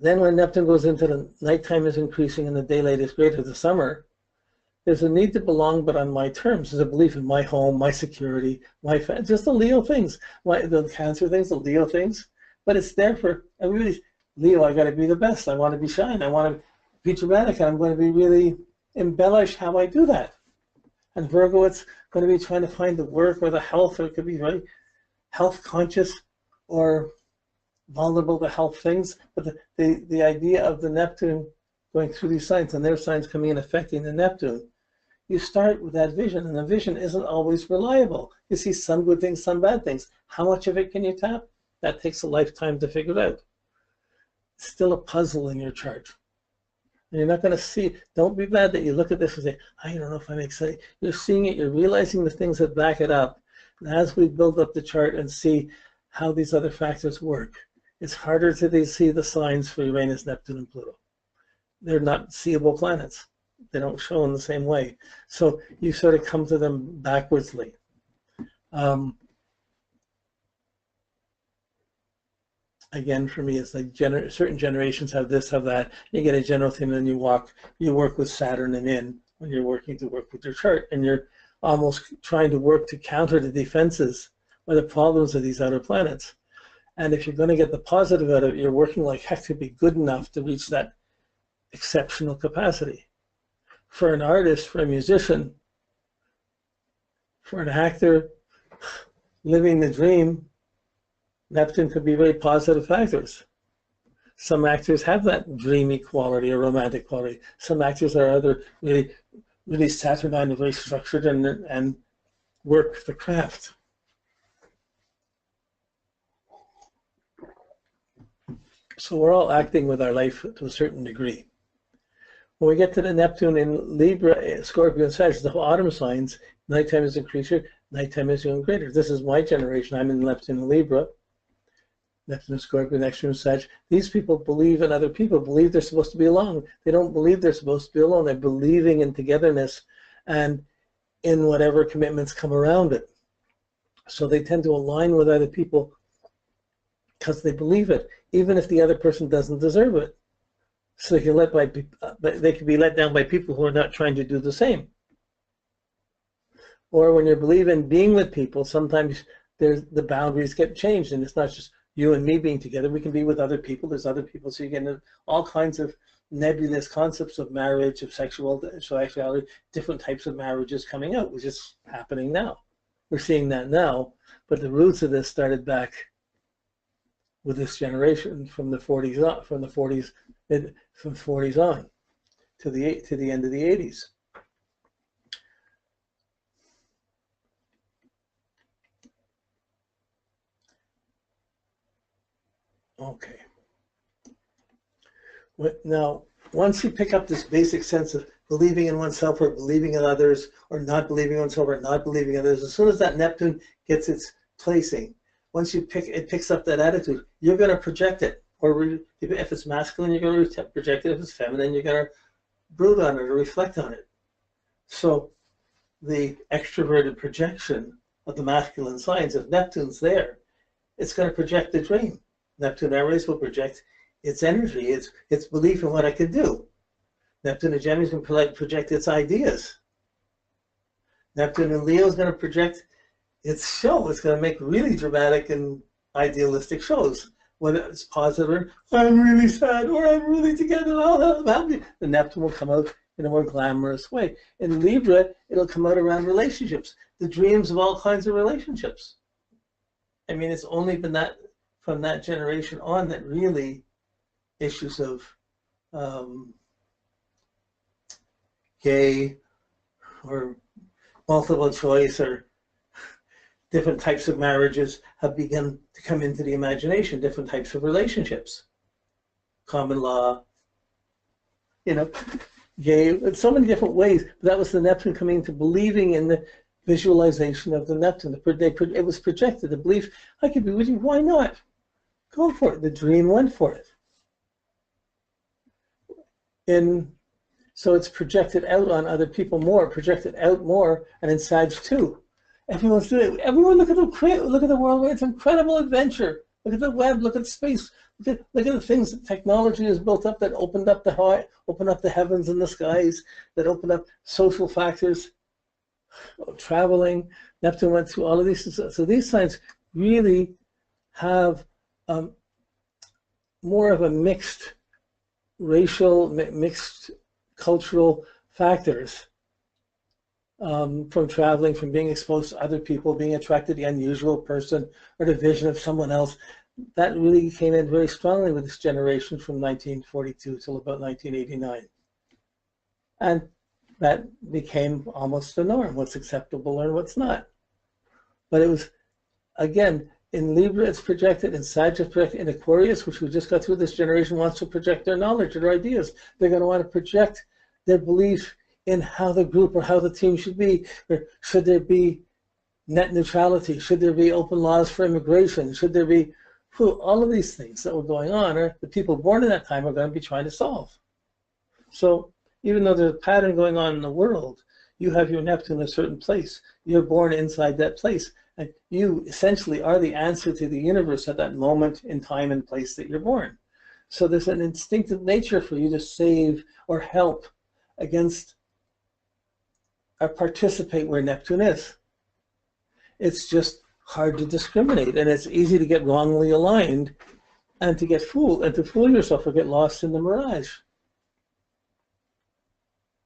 Then when Neptune goes into the nighttime is increasing and the daylight is greater, the summer, there's a need to belong, but on my terms. There's a belief in my home, my security, my just the Leo things, the Cancer things, the Leo things. But it's there for everybody. Leo, I got to be the best. I want to be shine. I want to be dramatic. And I'm going to be really embellish how I do that. And Virgo, it's going to be trying to find the work or the health, or it could be very health conscious or vulnerable to health things. But the idea of the Neptune going through these signs and their signs coming in affecting the Neptune, you start with that vision, and the vision isn't always reliable. You see some good things, some bad things. How much of it can you tap? That takes a lifetime to figure out. It's still a puzzle in your chart. And you're not going to see, don't be bad that you look at this and say, I don't know if I'm excited. You're seeing it, you're realizing the things that back it up. And as we build up the chart and see how these other factors work, it's harder to see the signs for Uranus, Neptune, and Pluto. They're not seeable planets. They don't show in the same way. So you sort of come to them backwardsly. Again, for me, it's like certain generations have this, have that. You get a general theme, and then you work with Saturn and in when you're working to work with your chart, and you're almost trying to work to counter the defenses or the problems of these outer planets. And if you're going to get the positive out of it, you're working like heck to be good enough to reach that exceptional capacity. For an artist, for a musician, for an actor living the dream, Neptune could be very positive factors. Some actors have that dreamy quality or romantic quality. Some actors are other really saturnine and very structured and work the craft. So we're all acting with our life to a certain degree. When we get to the Neptune in Libra, Scorpio, and Sagittarius, the autumn signs, nighttime is increasing, nighttime is even greater. This is my generation. I'm in Neptune in Libra. Neptune, Scorpio, Neptune, Sagittarius. These people believe in other people, believe they're supposed to be alone. They don't believe they're supposed to be alone. They're believing in togetherness and in whatever commitments come around it. So they tend to align with other people because they believe it, even if the other person doesn't deserve it. So they can be let down by people who are not trying to do the same. Or when you believe in being with people, sometimes the boundaries get changed, and it's not just you and me being together. We can be with other people. There's other people, so you get into all kinds of nebulous concepts of marriage, of sexuality, different types of marriages coming out, which is happening now. We're seeing that now, but the roots of this started back with this generation from the 40s on, from the 40s on to the end of the 80s. Okay. Now, once you pick up this basic sense of believing in oneself or believing in others, or not believing in oneself or not believing in others, as soon as that Neptune gets its placing, once it picks up that attitude, you're going to project it. Or if it's masculine, you're going to project it. If it's feminine, you're going to brood on it or reflect on it. So the extroverted projection of the masculine signs, if Neptune's there, it's going to project the dream. Neptune Aries will project its energy, its belief in what I can do. Neptune and Gemini can project its ideas. Neptune and Leo is going to project its show. It's going to make really dramatic and idealistic shows. Whether it's positive or I'm really sad or I'm really together, I'll help you. The Neptune will come out in a more glamorous way. In Libra, it'll come out around relationships, the dreams of all kinds of relationships. I mean, it's only been that from that generation on that really issues of gay or multiple choice or different types of marriages have begun to come into the imagination, different types of relationships, common law, gay, so many different ways. But that was the Neptune coming to believing in the visualization of the Neptune. It was projected, the belief, I could be with you, why not? Go for it. The dream went for it. So it's projected out on other people more, projected out more, and in Sag too. Everyone's doing it. Everyone look at the world. It's an incredible adventure. Look at the web, look at space, look at the things that technology has built up that opened up the heavens and the skies, that opened up social factors, traveling. Neptune went through all of these. So these signs really have more of a mixed racial, mixed cultural factors from traveling, from being exposed to other people, being attracted to the unusual person or the vision of someone else. That really came in very strongly with this generation from 1942 till about 1989. And that became almost the norm, what's acceptable and what's not. But it was, again, in Libra it's projected, in Sag it's projected, in Aquarius, which we just got through, this generation wants to project their knowledge, their ideas. They're going to want to project their belief in how the group or how the team should be, or should there be net neutrality, should there be open laws for immigration, should there be, all of these things that were going on, or the people born in that time are going to be trying to solve. So even though there's a pattern going on in the world, you have your Neptune in a certain place. You're born inside that place. And you essentially are the answer to the universe at that moment in time and place that you're born. So there's an instinctive nature for you to save or help against or participate where Neptune is. It's just hard to discriminate, and it's easy to get wrongly aligned and to get fooled, and to fool yourself or get lost in the mirage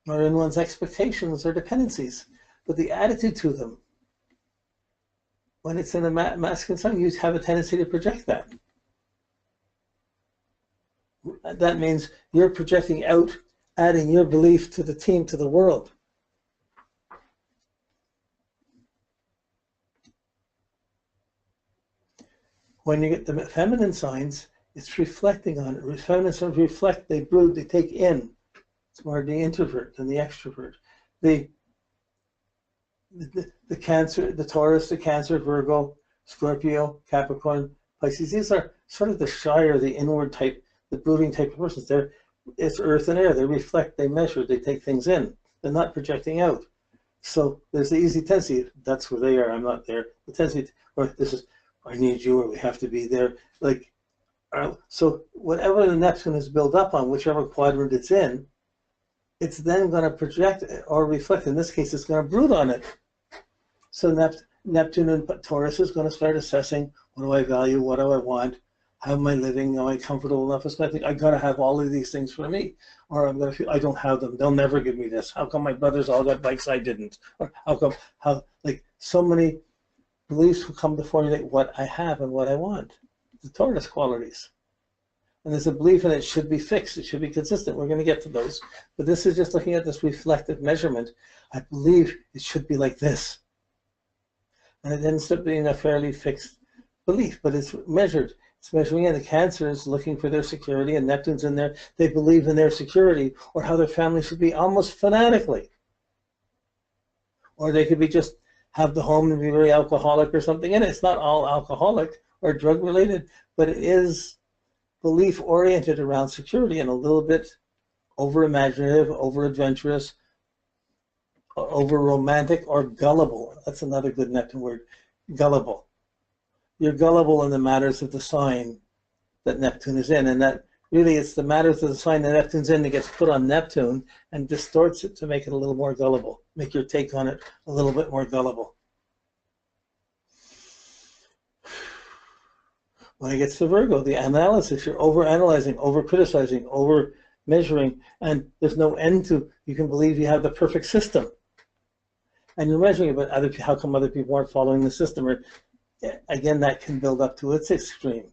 or in one's expectations or dependencies. But the attitude to them, when it's in a masculine sign, you have a tendency to project that. That means you're projecting out, adding your belief to the team, to the world. When you get the feminine signs, it's reflecting on it. Feminine signs reflect, they brood, they take in. It's more the introvert than the extrovert. The Cancer, the Taurus, the Cancer, Virgo, Scorpio, Capricorn, Pisces, these are sort of the shy or the inward type, the brooding type of persons. It's earth and air. They reflect, they measure, they take things in. They're not projecting out. So there's the easy tendency, that's where they are, I'm not there. The tendency, or this is, I need you, or we have to be there. Like, so whatever the Neptune is built up on, whichever quadrant it's in, it's then going to project or reflect. In this case, it's going to brood on it. So Neptune and Taurus is going to start assessing, what do I value, what do I want, how am I living, am I comfortable enough? I think I got to have all of these things for me, or I'm going to feel I don't have them. They'll never give me this. How come my brothers all got bikes, I didn't? Or how like so many beliefs will come to formulate what I have and what I want, the Taurus qualities. And there's a belief in it should be fixed, it should be consistent. We're going to get to those. But this is just looking at this reflective measurement. I believe it should be like this. And it ends up being a fairly fixed belief, but it's measured. It's measuring in. The Cancer is looking for their security, and Neptune's in there. They believe in their security or how their family should be almost fanatically. Or they could be just have the home and be very alcoholic or something. And it's not all alcoholic or drug related, but it is belief oriented around security and a little bit over imaginative, over adventurous, over romantic, or gullible. That's another good Neptune word, gullible. You're gullible in the matters of the sign that Neptune is in, and that really it's the matters of the sign that Neptune's in that gets put on Neptune and distorts it to make it a little more gullible, make your take on it a little bit more gullible. When it gets to Virgo, the analysis, you're over-analyzing, over-criticizing, over-measuring, and there's no end to, you can believe you have the perfect system. And you're measuring it, but how come other people aren't following the system? Or, again, that can build up to its extreme.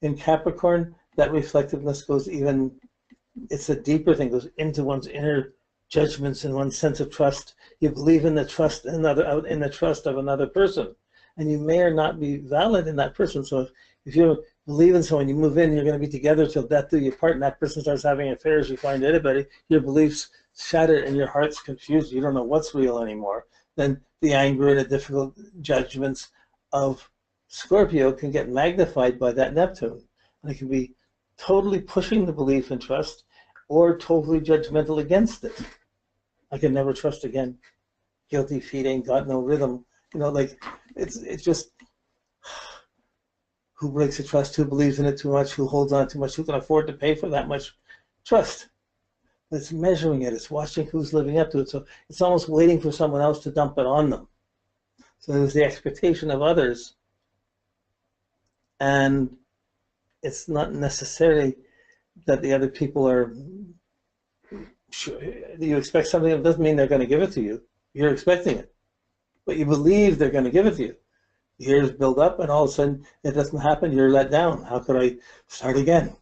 In Capricorn, that reflectiveness goes even, it's a deeper thing, goes into one's inner judgments and one's sense of trust. You believe in the trust in the trust of another person. And you may or not be valid in that person. So if you believe in someone, you move in, you're going to be together till death do you part, and that person starts having affairs, you find anybody, your beliefs shattered and your heart's confused, you don't know what's real anymore. Then the anger and the difficult judgments of Scorpio can get magnified by that Neptune. And it can be totally pushing the belief and trust or totally judgmental against it. I can never trust again. Guilty feet ain't got no rhythm. You know, like, it's just who breaks a trust, who believes in it too much, who holds on too much, who can afford to pay for that much trust. It's measuring it, it's watching who's living up to it. So it's almost waiting for someone else to dump it on them. So there's the expectation of others. And it's not necessarily that the other people are, you expect something that doesn't mean they're going to give it to you. You're expecting it. But you believe they're going to give it to you. Years build up and all of a sudden it doesn't happen, you're let down. How could I start again?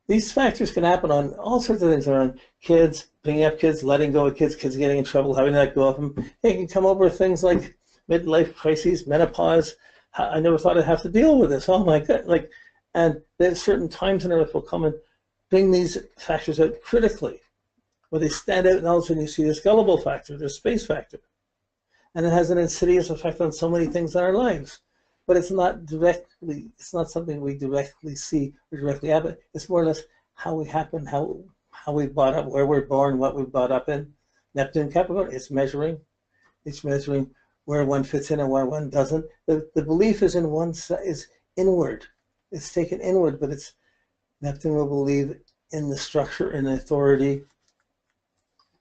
These factors can happen on all sorts of things, around kids, bringing up kids, letting go of kids, kids getting in trouble, having to let go of them. It can come over things like midlife crises, menopause. I never thought I'd have to deal with this. Oh my God! And there's certain times in our life will come and bring these factors out critically, where they stand out, and all of a sudden you see this gullible factor, this space factor, and it has an insidious effect on so many things in our lives. But it's not directly, it's not something we directly see or directly happen. It's more or less how we happen, how we brought up, where we're born, what we're brought up in. Neptune, Capricorn, it's measuring where one fits in and where one doesn't. The belief is is inward. It's taken inward, but it's Neptune will believe in the structure and the authority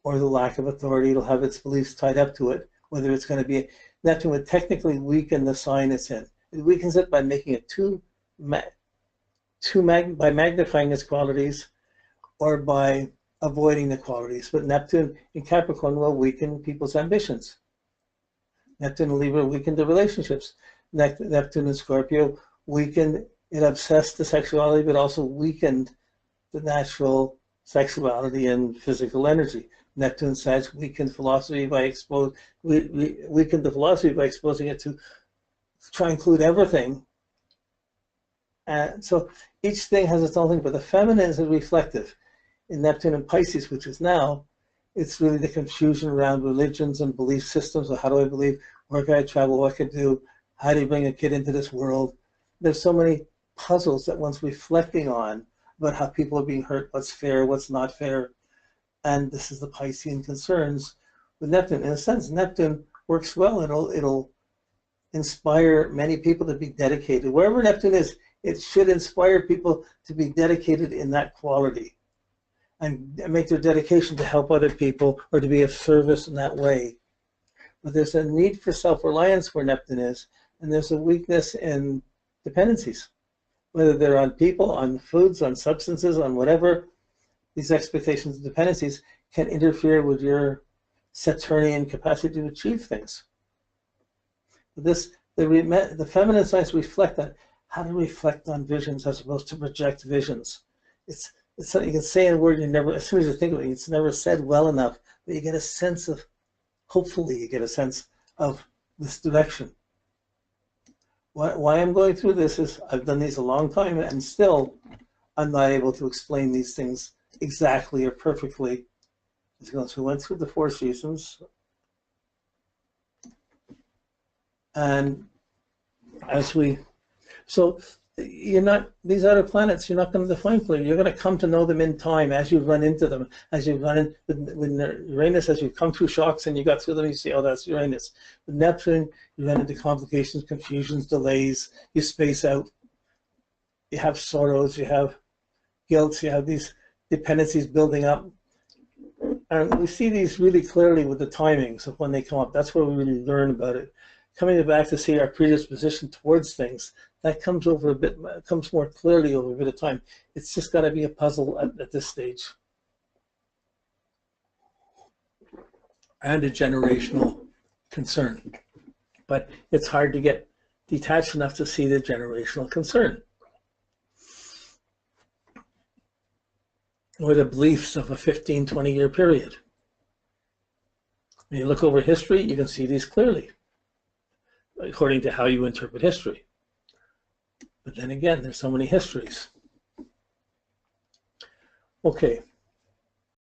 or the lack of authority. It'll have its beliefs tied up to it, whether it's going to be. Neptune would technically weaken the sign it's in. It weakens it by making it by magnifying its qualities or by avoiding the qualities. But Neptune in Capricorn will weaken people's ambitions. Neptune in Libra weakened the relationships. Neptune in Scorpio weakened, it obsessed the sexuality, but also weakened the natural sexuality and physical energy. Neptune Sag weakened philosophy by weakened the philosophy by exposing it to try and include everything. And so each thing has its own thing, but the feminine is reflective. In Neptune and Pisces, which is now, it's really the confusion around religions and belief systems. So how do I believe? Where can I travel? What can I do? How do you bring a kid into this world? There's so many puzzles that one's reflecting on about how people are being hurt, what's fair, what's not fair. And this is the Piscean concerns with Neptune. In a sense, Neptune works well. It'll inspire many people to be dedicated. Wherever Neptune is, it should inspire people to be dedicated in that quality and make their dedication to help other people or to be of service in that way. But there's a need for self-reliance where Neptune is, and there's a weakness in dependencies, whether they're on people, on foods, on substances, on whatever. These expectations and dependencies can interfere with your Saturnian capacity to achieve things. The feminine signs reflect on how to reflect on visions as opposed to project visions. It's something you can say in a word, as soon as you think of it, it's never said well enough, but you get a sense of, hopefully you get a sense of this direction. Why I'm going through this is I've done these a long time and still I'm not able to explain these things exactly or perfectly. So we went through the 4 seasons, and these outer planets, you're not going to define clearly. You're going to come to know them in time as you run into them, as you run in with Uranus, as you come through shocks and you got through them, you see, oh, that's Uranus. With Neptune, you run into complications, confusions, delays, you space out, you have sorrows, you have guilt, you have these dependencies building up. And we see these really clearly with the timings of when they come up. That's where we really learn about it. Coming back to see our predisposition towards things, that comes over a bit, comes more clearly over a bit of time. It's just got to be a puzzle at this stage. And a generational concern. But it's hard to get detached enough to see the generational concern, or the beliefs of a 15, 20-year period. When you look over history, you can see these clearly, according to how you interpret history. But then again, there's so many histories. Okay.